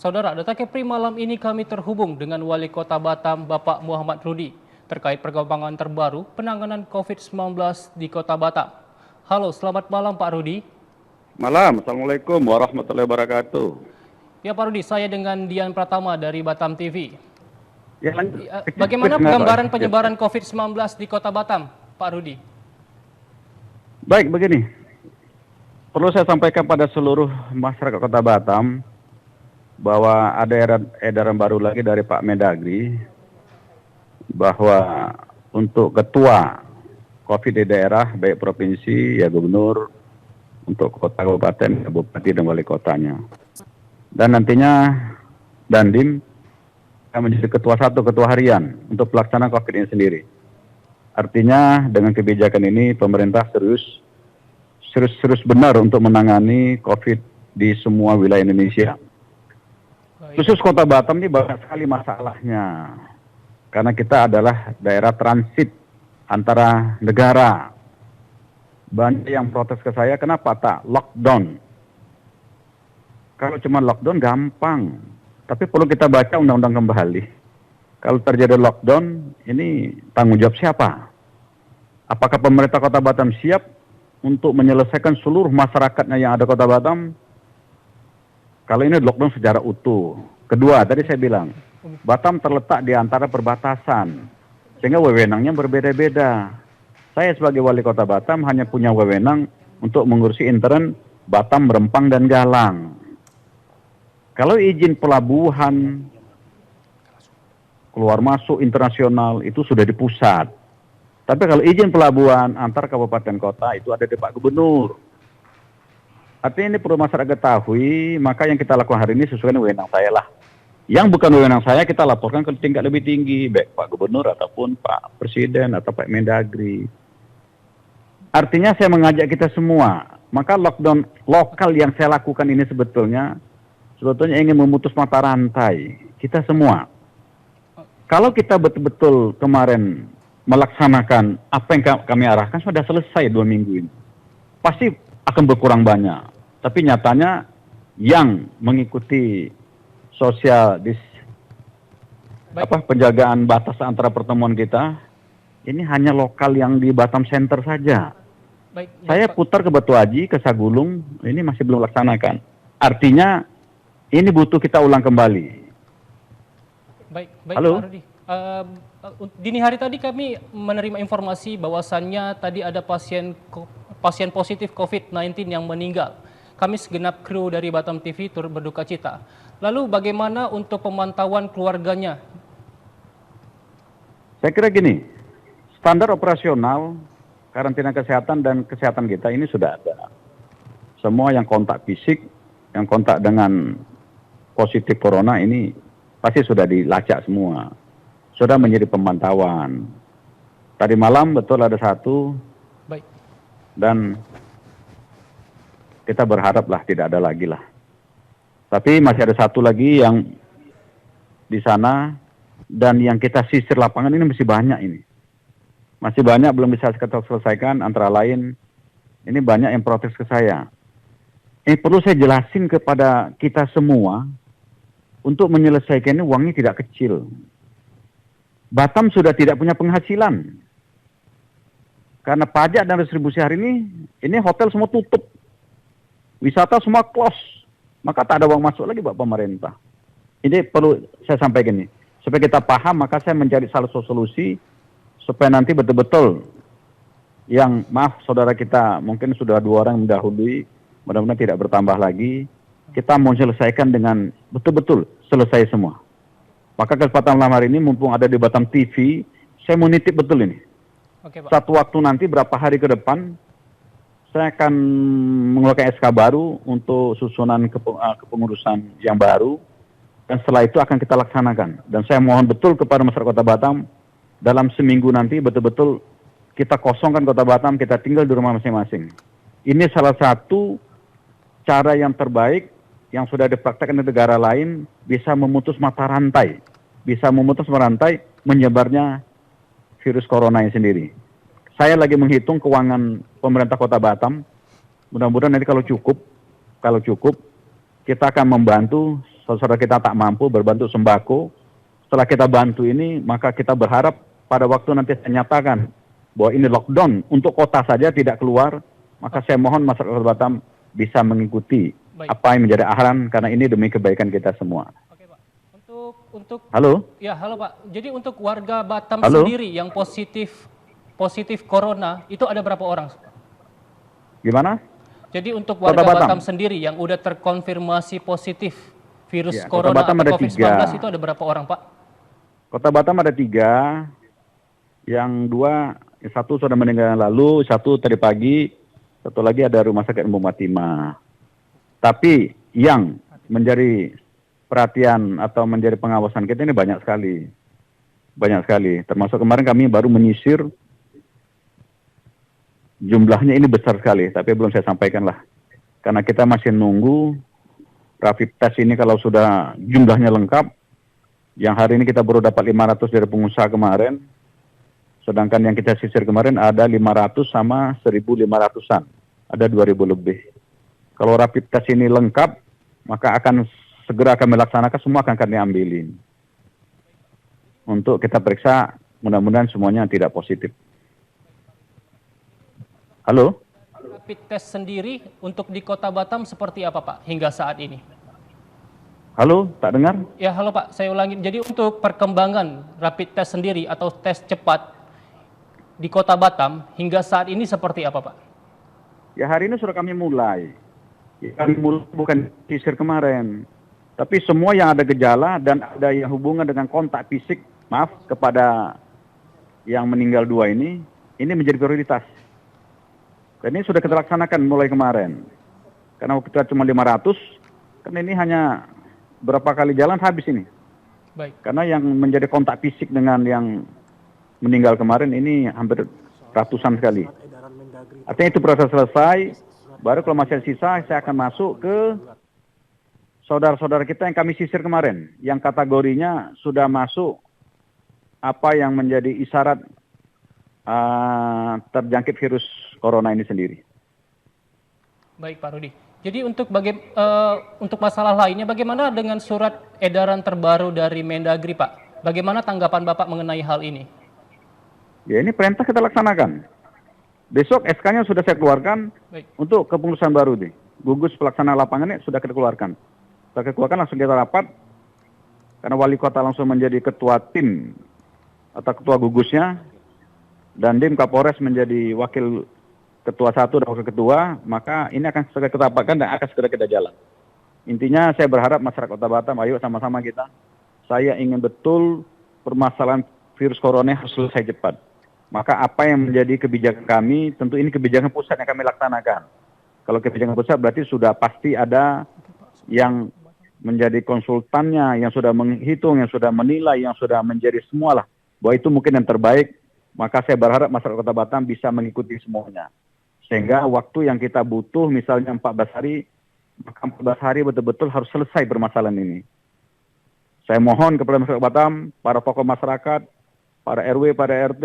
Saudara, Data Kepri malam ini kami terhubung dengan Wali Kota Batam, Bapak Muhammad Rudi, terkait perkembangan terbaru penanganan COVID-19 di Kota Batam. Halo, selamat malam Pak Rudi. Malam, Assalamualaikum warahmatullahi wabarakatuh. Ya Pak Rudi, saya dengan Dian Pratama dari Batam TV. Ya, lanjut. Bagaimana gambaran penyebaran COVID-19 di Kota Batam, Pak Rudi? Baik, begini. Perlu saya sampaikan pada seluruh masyarakat Kota Batam bahwa ada edaran baru lagi dari Pak Mendagri bahwa untuk ketua COVID di daerah, baik provinsi, ya gubernur, untuk kota, kabupaten, bupati, dan wali kotanya. Dan nantinya Dandim akan menjadi ketua harian untuk pelaksanaan COVID ini sendiri. Artinya dengan kebijakan ini pemerintah serius benar untuk menangani COVID di semua wilayah Indonesia. Khusus Kota Batam ini banyak sekali masalahnya. Karena kita adalah daerah transit antara negara. Banyak yang protes ke saya, kenapa tak lockdown? Kalau cuma lockdown gampang. Tapi perlu kita baca undang-undang kembali. Kalau terjadi lockdown, ini tanggung jawab siapa? Apakah pemerintah Kota Batam siap untuk menyelesaikan seluruh masyarakatnya yang ada Kota Batam? Kalau ini lockdown secara utuh. Kedua, tadi saya bilang, Batam terletak di antara perbatasan, sehingga wewenangnya berbeda-beda. Saya sebagai wali kota Batam hanya punya wewenang untuk mengurusi intern Batam, Rempang, dan Galang. Kalau izin pelabuhan, keluar masuk internasional, itu sudah di pusat. Tapi kalau izin pelabuhan antar kabupaten kota, itu ada di Pak Gubernur. Artinya ini perlu masyarakat ketahui, maka yang kita lakukan hari ini sesuai dengan wewenang saya lah. Yang bukan wewenang saya, kita laporkan ke tingkat lebih tinggi, baik Pak Gubernur ataupun Pak Presiden atau Pak Mendagri. Artinya saya mengajak kita semua, maka lockdown lokal yang saya lakukan ini sebetulnya ingin memutus mata rantai kita semua. Kalau kita betul-betul kemarin melaksanakan apa yang kami arahkan, sudah selesai 2 minggu ini. Pasti akan berkurang banyak. Tapi nyatanya yang mengikuti penjagaan batas antara pertemuan kita, ini hanya lokal yang di Batam Center saja. Saya putar ke Batu Haji, ke Sagulung, ini masih belum laksanakan. Artinya ini butuh kita ulang kembali. Baik Halo? Pak Rudi. Dini hari tadi kami menerima informasi bahwasannya tadi ada pasien positif COVID-19 yang meninggal. Kami segenap kru dari Batam TV turut berduka cita. Lalu bagaimana untuk pemantauan keluarganya? Saya kira gini, standar operasional, karantina kesehatan dan kesehatan kita ini sudah ada. Semua yang kontak fisik, yang kontak dengan positif corona ini pasti sudah dilacak semua. Sudah menjadi pemantauan. Tadi malam betul ada 1. Baik. Dan kita berharaplah tidak ada lagi lah. Tapi masih ada 1 lagi yang di sana, dan yang kita sisir lapangan ini masih banyak ini. Masih banyak belum bisa kita selesaikan, antara lain ini banyak yang protes ke saya. Ini perlu saya jelasin kepada kita semua, untuk menyelesaikan ini uangnya tidak kecil. Batam sudah tidak punya penghasilan. Karena pajak dan distribusi hari ini hotel semua tutup. Wisata semua close. Maka tak ada uang masuk lagi buat pemerintah. Ini perlu saya sampaikan ini. Supaya kita paham, maka saya mencari salah satu solusi supaya nanti betul-betul yang, maaf saudara kita mungkin sudah 2 orang mendahului, mudah-mudahan tidak bertambah lagi. Kita mau selesaikan dengan betul-betul selesai semua. Maka kesempatan malam hari ini mumpung ada di Batam TV, saya mau nitip betul ini. Oke, Pak. Satu waktu nanti berapa hari ke depan, saya akan mengeluarkan SK baru untuk susunan kepengurusan yang baru. Dan setelah itu akan kita laksanakan. Dan saya mohon betul kepada masyarakat Kota Batam, dalam seminggu nanti betul-betul kita kosongkan Kota Batam, kita tinggal di rumah masing-masing. Ini salah satu cara yang terbaik yang sudah dipraktekkan di negara lain, bisa memutus mata rantai. Bisa memutus rantai menyebarnya virus corona ini sendiri. Saya lagi menghitung keuangan pemerintah Kota Batam. Mudah-mudahan nanti kalau cukup, kita akan membantu saudara kita tak mampu berbantu sembako. Setelah kita bantu ini, maka kita berharap pada waktu nanti saya nyatakan bahwa ini lockdown untuk kota saja tidak keluar, maka saya mohon masyarakat Kota Batam bisa mengikuti apa yang menjadi arahan karena ini demi kebaikan kita semua. Oke, Pak. Untuk Halo? Ya, halo Pak. Jadi untuk warga Batam Halo? sendiri yang positif corona itu ada berapa orang? Gimana? Jadi untuk warga Batam sendiri yang udah terkonfirmasi positif virus corona atau COVID-19 itu ada berapa orang, Pak? Kota Batam ada 3, yang 2, satu sudah meninggal lalu, satu tadi pagi, satu lagi ada Rumah Sakit Umum Fatimah. Tapi yang menjadi perhatian atau menjadi pengawasan kita ini banyak sekali. Banyak sekali. Termasuk kemarin kami baru menyisir, jumlahnya ini besar sekali, tapi belum saya sampaikan lah. Karena kita masih nunggu rapid test ini kalau sudah jumlahnya lengkap. Yang hari ini kita baru dapat 500 dari pengusaha kemarin. Sedangkan yang kita sisir kemarin ada 500 sama 1.500-an. Ada 2.000 lebih. Kalau rapid test ini lengkap, maka akan segera kami laksanakan, semua akan kami ambilin. Untuk kita periksa, mudah-mudahan semuanya tidak positif. Halo? Rapid test sendiri untuk di Kota Batam seperti apa, Pak, hingga saat ini? Halo, tak dengar? Ya, halo Pak, saya ulangi. Jadi untuk perkembangan rapid test sendiri atau tes cepat di Kota Batam hingga saat ini seperti apa, Pak? Ya, hari ini sudah kami mulai. Ya, kami mulai bukan sisir kemarin. Tapi semua yang ada gejala dan ada yang hubungan dengan kontak fisik, maaf, kepada yang meninggal 2 ini menjadi prioritas. Dan ini sudah kita laksanakan mulai kemarin. Karena kita cuma 500, kan ini hanya berapa kali jalan habis ini. Baik. Karena yang menjadi kontak fisik dengan yang meninggal kemarin ini hampir ratusan sekali. Artinya itu proses selesai, baru kalau masih ada sisa, saya akan masuk ke saudara-saudara kita yang kami sisir kemarin, yang kategorinya sudah masuk apa yang menjadi isyarat terjangkit virus corona ini sendiri. Baik, Pak Rudi. Jadi untuk masalah lainnya, bagaimana dengan surat edaran terbaru dari Mendagri, Pak? Bagaimana tanggapan Bapak mengenai hal ini? Ya, ini perintah kita laksanakan. Besok SK-nya sudah saya keluarkan. Baik. Untuk kepengurusan baru nih. Gugus pelaksana lapangannya sudah kita keluarkan. Kita keluarkan, langsung kita rapat. Karena wali kota langsung menjadi ketua tim atau ketua gugusnya. Dan Dim Kapolres menjadi wakil ketua 1 dan wakil ketua, maka ini akan segera kita rapatkan dan akan segera kita jalan. Intinya saya berharap masyarakat Kota Batam, ayo sama-sama kita. Saya ingin betul permasalahan virus corona harus selesai cepat. Maka apa yang menjadi kebijakan kami, tentu ini kebijakan pusat yang kami laksanakan. Kalau kebijakan pusat berarti sudah pasti ada yang menjadi konsultannya, yang sudah menghitung, yang sudah menilai, yang sudah menjadi semualah. Bahwa itu mungkin yang terbaik. Maka saya berharap masyarakat Kota Batam bisa mengikuti semuanya. Sehingga waktu yang kita butuh misalnya 14 hari, maka 14 hari betul-betul harus selesai permasalahan ini. Saya mohon kepada masyarakat Batam, para tokoh masyarakat, para RW, para RT,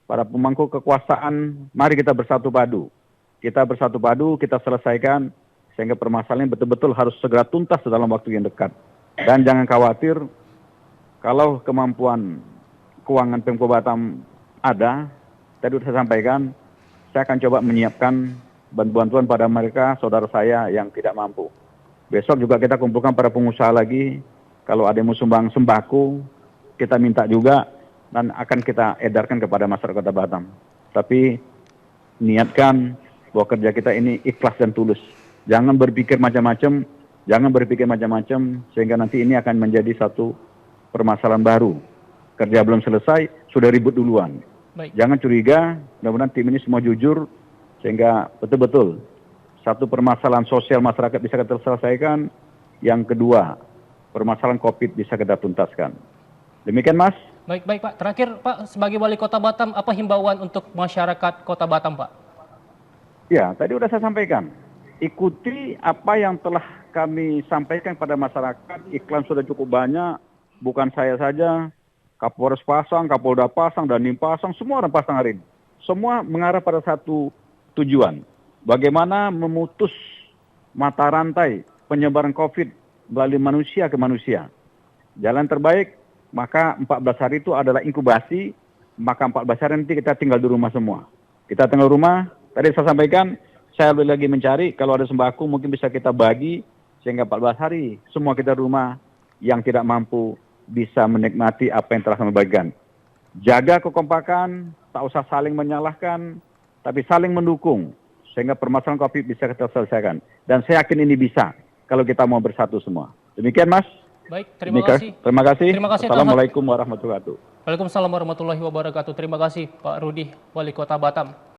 para pemangku kekuasaan, mari kita bersatu padu. Kita bersatu padu, kita selesaikan, sehingga permasalahan ini betul-betul harus segera tuntas dalam waktu yang dekat. Dan jangan khawatir, kalau kemampuan keuangan Pemko Batam ada, tadi sudah saya sampaikan, saya akan coba menyiapkan bantuan pada mereka, saudara saya yang tidak mampu. Besok juga kita kumpulkan para pengusaha lagi, kalau ada yang mau sumbang sembako, kita minta juga, dan akan kita edarkan kepada masyarakat Kota Batam. Tapi niatkan bahwa kerja kita ini ikhlas dan tulus. Jangan berpikir macam-macam, sehingga nanti ini akan menjadi satu permasalahan baru. Kerja belum selesai, sudah ribut duluan. Baik. Jangan curiga, mudah-mudahan tim ini semua jujur, sehingga betul-betul satu permasalahan sosial masyarakat bisa kita selesaikan, yang kedua, permasalahan COVID bisa kita tuntaskan. Demikian, Mas. Baik, Pak. Terakhir, Pak, sebagai Wali Kota Batam, apa himbauan untuk masyarakat Kota Batam, Pak? Ya, tadi sudah saya sampaikan. Ikuti apa yang telah kami sampaikan pada masyarakat, iklan sudah cukup banyak, bukan saya saja, Kapolres pasang, Kapolda pasang, Dandim pasang, semua orang pasang hari ini. Semua mengarah pada satu tujuan. Bagaimana memutus mata rantai penyebaran COVID melalui manusia ke manusia. Jalan terbaik, maka 14 hari itu adalah inkubasi, maka 14 hari nanti kita tinggal di rumah semua. Kita tinggal di rumah, tadi saya sampaikan, saya lagi mencari, kalau ada sembako mungkin bisa kita bagi, sehingga 14 hari semua kita di rumah yang tidak mampu bisa menikmati apa yang telah kami bagikan. Jaga kekompakan, tak usah saling menyalahkan, tapi saling mendukung, sehingga permasalahan COVID bisa kita selesaikan. Dan saya yakin ini bisa, kalau kita mau bersatu semua. Demikian, Mas. Baik, terima kasih. Terima kasih. Terima kasih. Assalamualaikum warahmatullahi wabarakatuh. Waalaikumsalam warahmatullahi wabarakatuh. Terima kasih Pak Rudi, Wali Kota Batam.